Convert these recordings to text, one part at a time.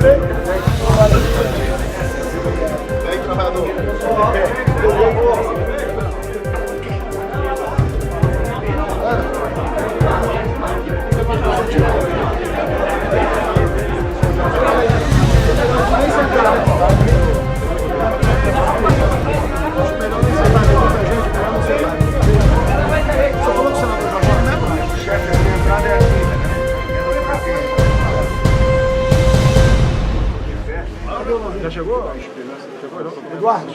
Vem, trabalhador. Já chegou? Eduardo.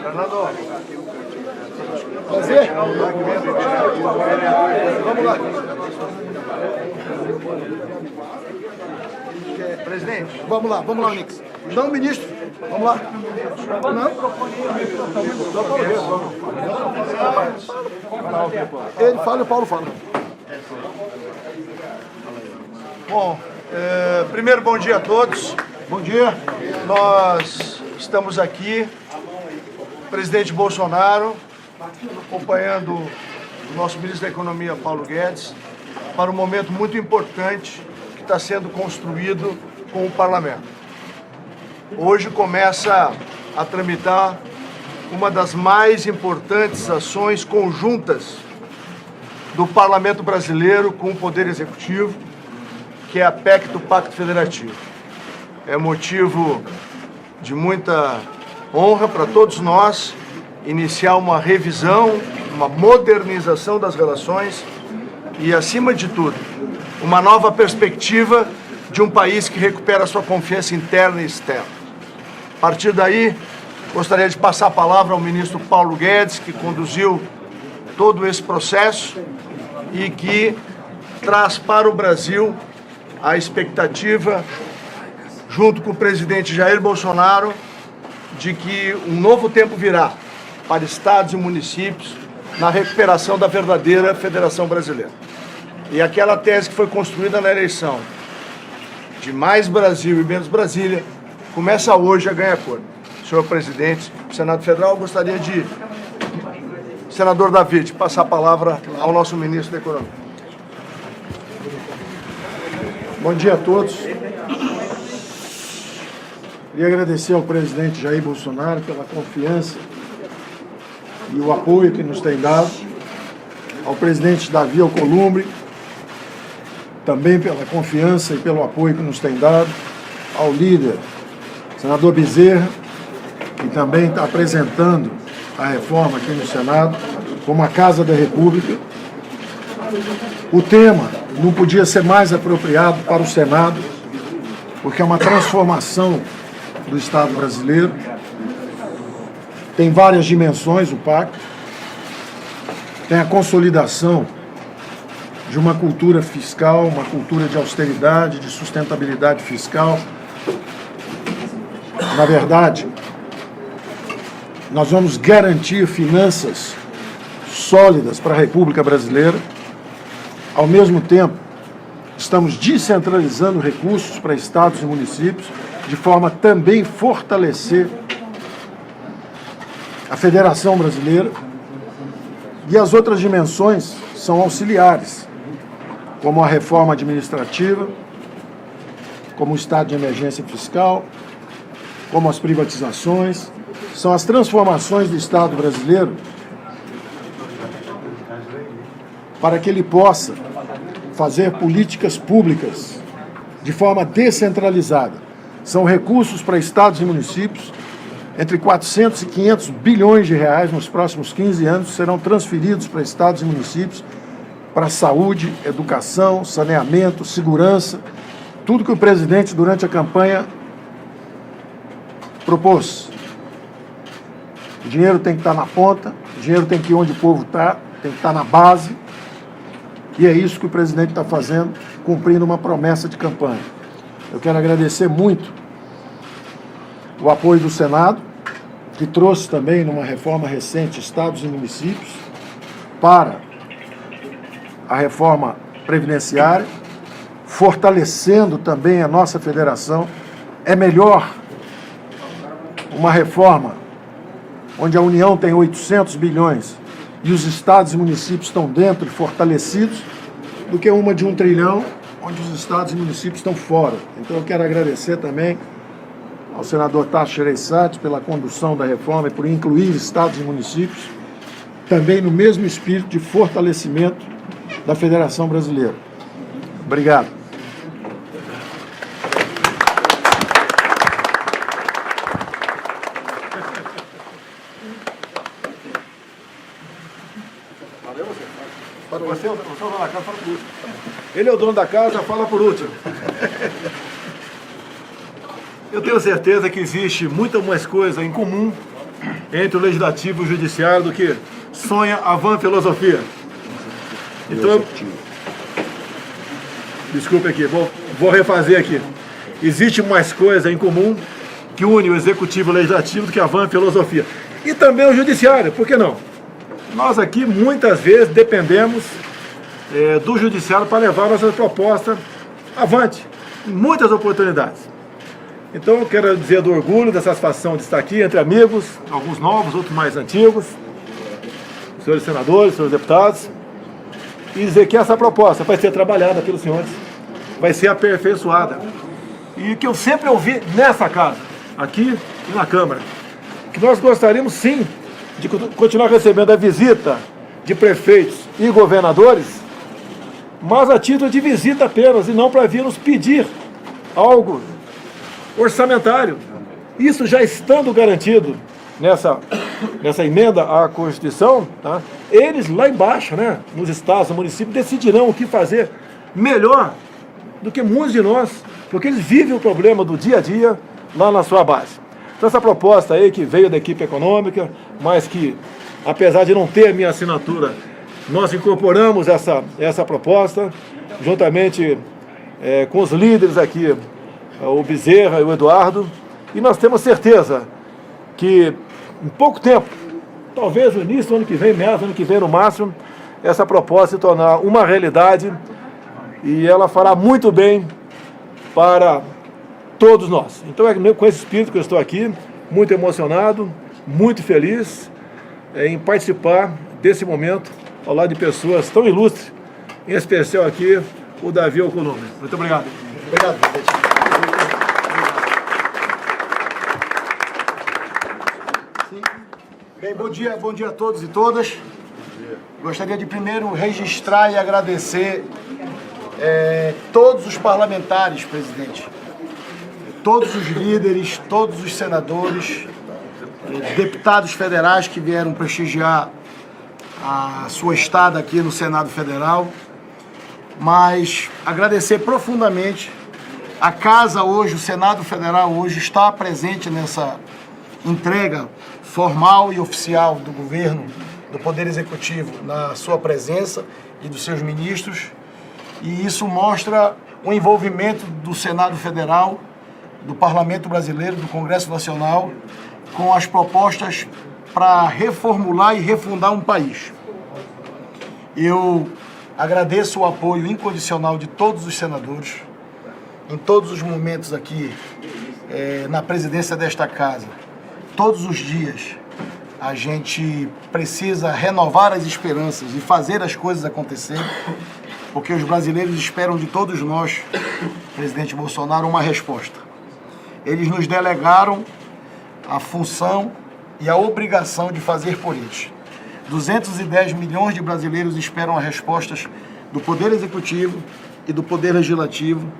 Fernando. Prazer. Vamos lá. Presidente, vamos lá, Nix. Não, ministro. Vamos lá. Não? Ele fala e o Paulo fala. Bom, primeiro bom dia a todos. Bom dia. Nós estamos aqui, presidente Bolsonaro, acompanhando o nosso ministro da Economia, Paulo Guedes, para um momento muito importante que está sendo construído com o Parlamento. Hoje começa a tramitar uma das mais importantes ações conjuntas do Parlamento brasileiro com o Poder Executivo, que é a PEC do Pacto Federativo. É motivo de muita honra para todos nós iniciar uma revisão, uma modernização das relações e, acima de tudo, uma nova perspectiva de um país que recupera sua confiança interna e externa. A partir daí, gostaria de passar a palavra ao ministro Paulo Guedes, que conduziu todo esse processo e que traz para o Brasil a expectativa, junto com o presidente Jair Bolsonaro, de que um novo tempo virá para estados e municípios na recuperação da verdadeira Federação Brasileira. E aquela tese que foi construída na eleição de mais Brasil e menos Brasília começa hoje a ganhar corpo. Senhor presidente do Senado Federal, eu gostaria de, senador David, passar a palavra ao nosso ministro da Economia. Bom dia a todos. Queria agradecer ao presidente Jair Bolsonaro pela confiança e o apoio que nos tem dado, ao presidente Davi Alcolumbre, também pela confiança e pelo apoio que nos tem dado, ao líder, senador Bezerra, que também está apresentando a reforma aqui no Senado, como a Casa da República. O tema não podia ser mais apropriado para o Senado, porque é uma transformação do Estado brasileiro. Tem várias dimensões o pacto. Tem a consolidação de uma cultura fiscal, uma cultura de austeridade, de sustentabilidade fiscal. Na verdade, nós vamos garantir finanças sólidas para a República Brasileira. Ao mesmo tempo, estamos descentralizando recursos para estados e municípios, de forma a também fortalecer a Federação Brasileira. E as outras dimensões são auxiliares, como a reforma administrativa, como o estado de emergência fiscal, como as privatizações. São as transformações do Estado brasileiro para que ele possa fazer políticas públicas de forma descentralizada. São recursos para estados e municípios, entre 400 e 500 bilhões de reais nos próximos 15 anos serão transferidos para estados e municípios para saúde, educação, saneamento, segurança, tudo que o presidente durante a campanha propôs. O dinheiro tem que estar na ponta, o dinheiro tem que ir onde o povo está, tem que estar na base. E é isso que o presidente está fazendo, cumprindo uma promessa de campanha. Eu quero agradecer muito o apoio do Senado, que trouxe também, numa reforma recente, estados e municípios, para a reforma previdenciária, fortalecendo também a nossa federação. É melhor uma reforma onde a União tem 800 bilhões e os estados e municípios estão dentro, fortalecidos, do que uma de 1 trilhão onde os estados e municípios estão fora. Então eu quero agradecer também ao senador Tasso Gereissati pela condução da reforma e por incluir estados e municípios, também no mesmo espírito de fortalecimento da Federação Brasileira. Obrigado. Você é o dono da casa, fala por último. Ele é o dono da casa, fala por último. Eu tenho certeza que existe muita mais coisa em comum entre o Legislativo e o Judiciário do que sonha a van filosofia. Então, desculpe aqui, vou refazer aqui. Existe mais coisa em comum que une o Executivo e o Legislativo do que a van filosofia. E também o Judiciário, por que não? Nós aqui muitas vezes dependemos do Judiciário para levar nossa proposta avante, em muitas oportunidades. Então eu quero dizer do orgulho, da satisfação de estar aqui entre amigos, alguns novos, outros mais antigos, senhores senadores, senhores deputados, e dizer que essa proposta vai ser trabalhada pelos senhores, vai ser aperfeiçoada. E que eu sempre ouvi nessa casa, aqui e na Câmara, que nós gostaríamos sim de continuar recebendo a visita de prefeitos e governadores, mas a título de visita apenas, e não para vir nos pedir algo orçamentário. Isso já estando garantido nessa emenda à Constituição, tá? Eles lá embaixo, né, nos estados, no município, decidirão o que fazer melhor do que muitos de nós, porque eles vivem o problema do dia a dia lá na sua base. Então essa proposta aí que veio da equipe econômica, mas que, apesar de não ter a minha assinatura, nós incorporamos essa proposta, juntamente com os líderes aqui, o Bezerra e o Eduardo, e nós temos certeza que em pouco tempo, talvez no início do ano que vem, meados do ano que vem no máximo, essa proposta se tornar uma realidade e ela fará muito bem para todos nós. Então é com esse espírito que eu estou aqui, muito emocionado, muito feliz em participar desse momento ao lado de pessoas tão ilustres, em especial aqui o Davi Alcolumbre. Muito obrigado. Obrigado, presidente. Bem, bom dia a todos e todas. Gostaria de primeiro registrar e agradecer todos os parlamentares, presidente, todos os líderes, todos os senadores, deputados federais que vieram prestigiar a sua estada aqui no Senado Federal, mas agradecer profundamente a Casa hoje, o Senado Federal hoje está presente nessa entrega formal e oficial do governo, do Poder Executivo, na sua presença e dos seus ministros, e isso mostra o envolvimento do Senado Federal, do Parlamento Brasileiro, do Congresso Nacional, com as propostas para reformular e refundar um país. Eu agradeço o apoio incondicional de todos os senadores, em todos os momentos aqui, na presidência desta casa. Todos os dias a gente precisa renovar as esperanças e fazer as coisas acontecerem, porque os brasileiros esperam de todos nós, presidente Bolsonaro, uma resposta. Eles nos delegaram a função e a obrigação de fazer por eles. 210 milhões de brasileiros esperam as respostas do Poder Executivo e do Poder Legislativo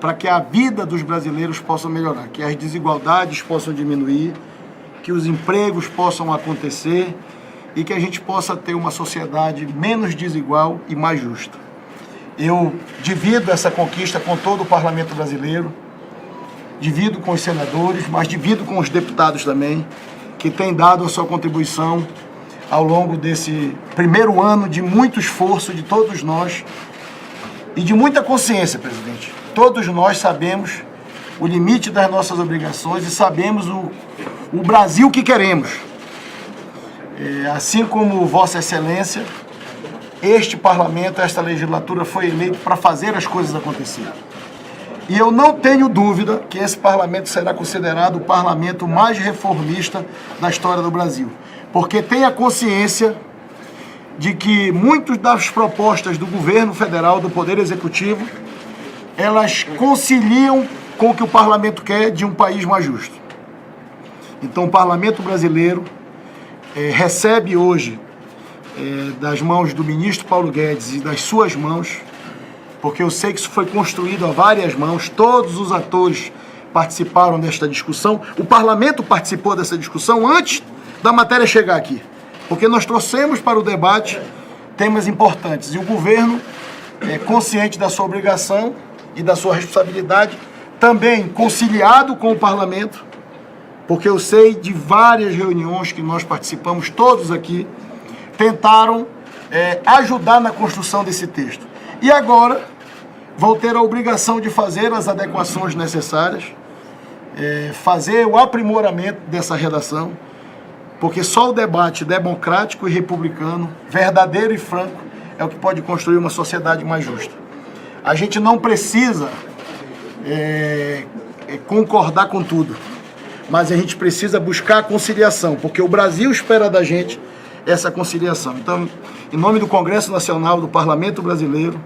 para que a vida dos brasileiros possa melhorar, que as desigualdades possam diminuir, que os empregos possam acontecer e que a gente possa ter uma sociedade menos desigual e mais justa. Eu divido essa conquista com todo o Parlamento brasileiro, divido com os senadores, mas divido com os deputados também, que têm dado a sua contribuição ao longo desse primeiro ano de muito esforço de todos nós e de muita consciência, presidente. Todos nós sabemos o limite das nossas obrigações e sabemos o Brasil que queremos. Assim como Vossa Excelência, este parlamento, esta legislatura foi eleito para fazer as coisas acontecerem. E eu não tenho dúvida que esse parlamento será considerado o parlamento mais reformista da história do Brasil, porque tem a consciência de que muitas das propostas do governo federal, do Poder Executivo, elas conciliam com o que o parlamento quer de um país mais justo. Então o parlamento brasileiro recebe hoje das mãos do ministro Paulo Guedes e das suas mãos, porque eu sei que isso foi construído a várias mãos, todos os atores participaram desta discussão, o parlamento participou dessa discussão antes da matéria chegar aqui, porque nós trouxemos para o debate temas importantes e o governo é consciente da sua obrigação e da sua responsabilidade, também conciliado com o parlamento, porque eu sei de várias reuniões que nós participamos, todos aqui, tentaram ajudar na construção desse texto. E agora vou ter a obrigação de fazer as adequações necessárias, fazer o aprimoramento dessa redação, porque só o debate democrático e republicano, verdadeiro e franco, é o que pode construir uma sociedade mais justa. A gente não precisa concordar com tudo, mas a gente precisa buscar a conciliação, porque o Brasil espera da gente essa conciliação. Então, em nome do Congresso Nacional, do Parlamento Brasileiro,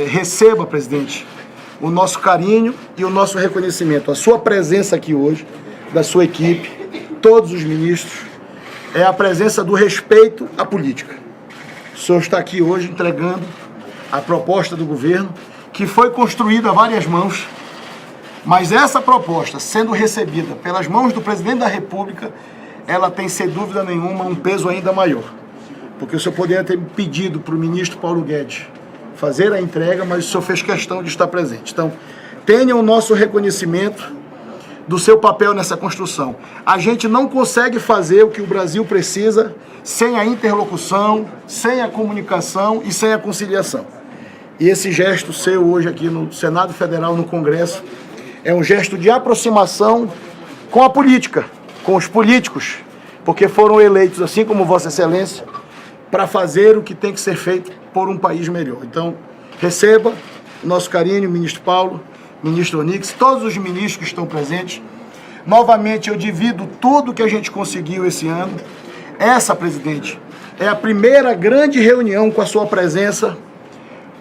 receba, presidente, o nosso carinho e o nosso reconhecimento. A sua presença aqui hoje, da sua equipe, todos os ministros, é a presença do respeito à política. O senhor está aqui hoje entregando a proposta do governo, que foi construída a várias mãos, mas essa proposta, sendo recebida pelas mãos do presidente da República, ela tem, sem dúvida nenhuma, um peso ainda maior. Porque o senhor poderia ter pedido para o ministro Paulo Guedes fazer a entrega, mas o senhor fez questão de estar presente. Então, tenha o nosso reconhecimento do seu papel nessa construção. A gente não consegue fazer o que o Brasil precisa sem a interlocução, sem a comunicação e sem a conciliação. E esse gesto seu hoje aqui no Senado Federal, no Congresso, é um gesto de aproximação com a política, com os políticos, porque foram eleitos, assim como Vossa Excelência, para fazer o que tem que ser feito por um país melhor. Então, receba o nosso carinho, ministro Paulo, ministro Onyx, todos os ministros que estão presentes. Novamente, eu divido tudo que a gente conseguiu esse ano. Essa, presidente, é a primeira grande reunião com a sua presença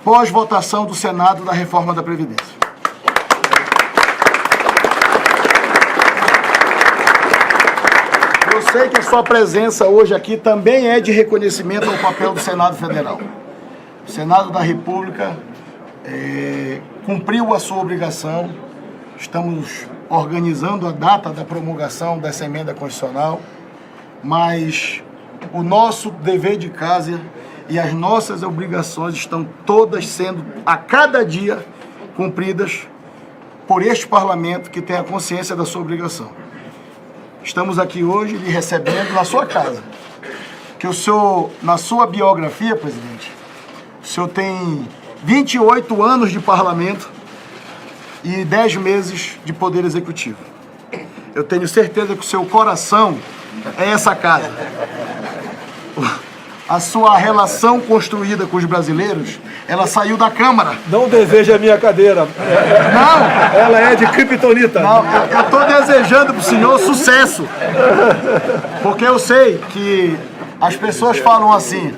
pós-votação do Senado da reforma da Previdência. Eu sei que a sua presença hoje aqui também é de reconhecimento ao papel do Senado Federal. O Senado da República cumpriu a sua obrigação. Estamos organizando a data da promulgação dessa emenda constitucional, mas o nosso dever de casa e as nossas obrigações estão todas sendo, a cada dia, cumpridas por este parlamento que tem a consciência da sua obrigação. Estamos aqui hoje lhe recebendo na sua casa, que o senhor, na sua biografia, presidente, o senhor tem 28 anos de parlamento e 10 meses de poder executivo. Eu tenho certeza que o seu coração é essa casa. A sua relação construída com os brasileiros, ela saiu da Câmara. Não deseja a minha cadeira. Não! Ela é de criptonita. Não, eu estou desejando para o senhor sucesso. Porque eu sei que as pessoas falam assim,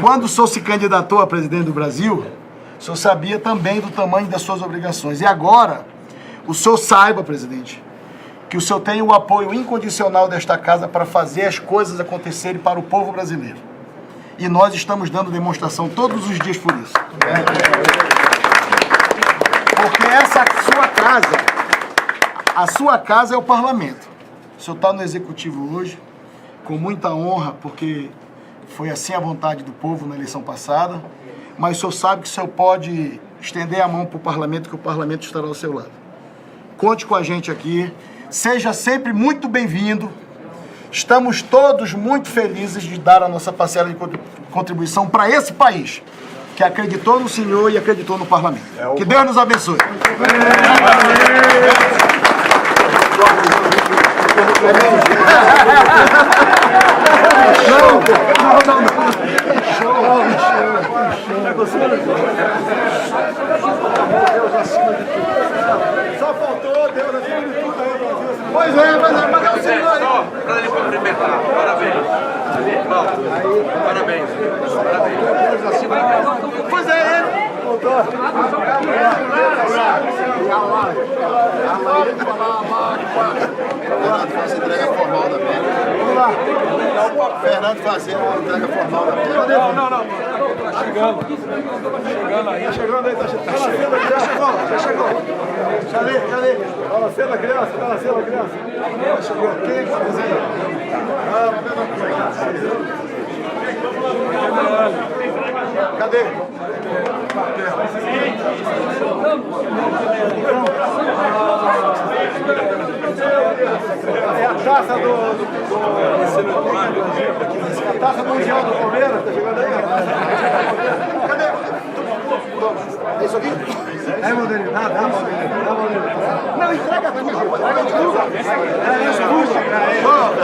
quando o senhor se candidatou a presidente do Brasil, o senhor sabia também do tamanho das suas obrigações. E agora, o senhor saiba, presidente, que o senhor tem o apoio incondicional desta casa para fazer as coisas acontecerem para o povo brasileiro. E nós estamos dando demonstração todos os dias por isso. Porque essa sua casa, a sua casa é o parlamento. O senhor está no executivo hoje, com muita honra, porque foi assim a vontade do povo na eleição passada, mas o senhor sabe que o senhor pode estender a mão para o parlamento, que o parlamento estará ao seu lado. Conte com a gente aqui. Seja sempre muito bem-vindo. Estamos todos muito felizes de dar a nossa parcela de contribuição para esse país, que acreditou no senhor e acreditou no parlamento. Que Deus nos abençoe. Só faltou Deus acima de tudo aí, Brasil. Pois é, mas é o senhor aí. Só para ele cumprimentar. Parabéns. Parabéns. Parabéns. Pois é, ele. Entrega formal da pedra. Vamos lá. Fernando fazendo a entrega formal da pedra. Não. Tá chegando aí. Tá chegando aí, tá chegando. Já chegou. Cadê? Tá na cena, criança. Já chegou. Quem é que tá fazendo? Cadê? É a taça do a taça mundial do Palmeiras, tá chegando aí? Cadê? É isso aqui? É, Modelinho, dá, Modelinho. Não, entrega tudo. É isso, puxa. Peraí.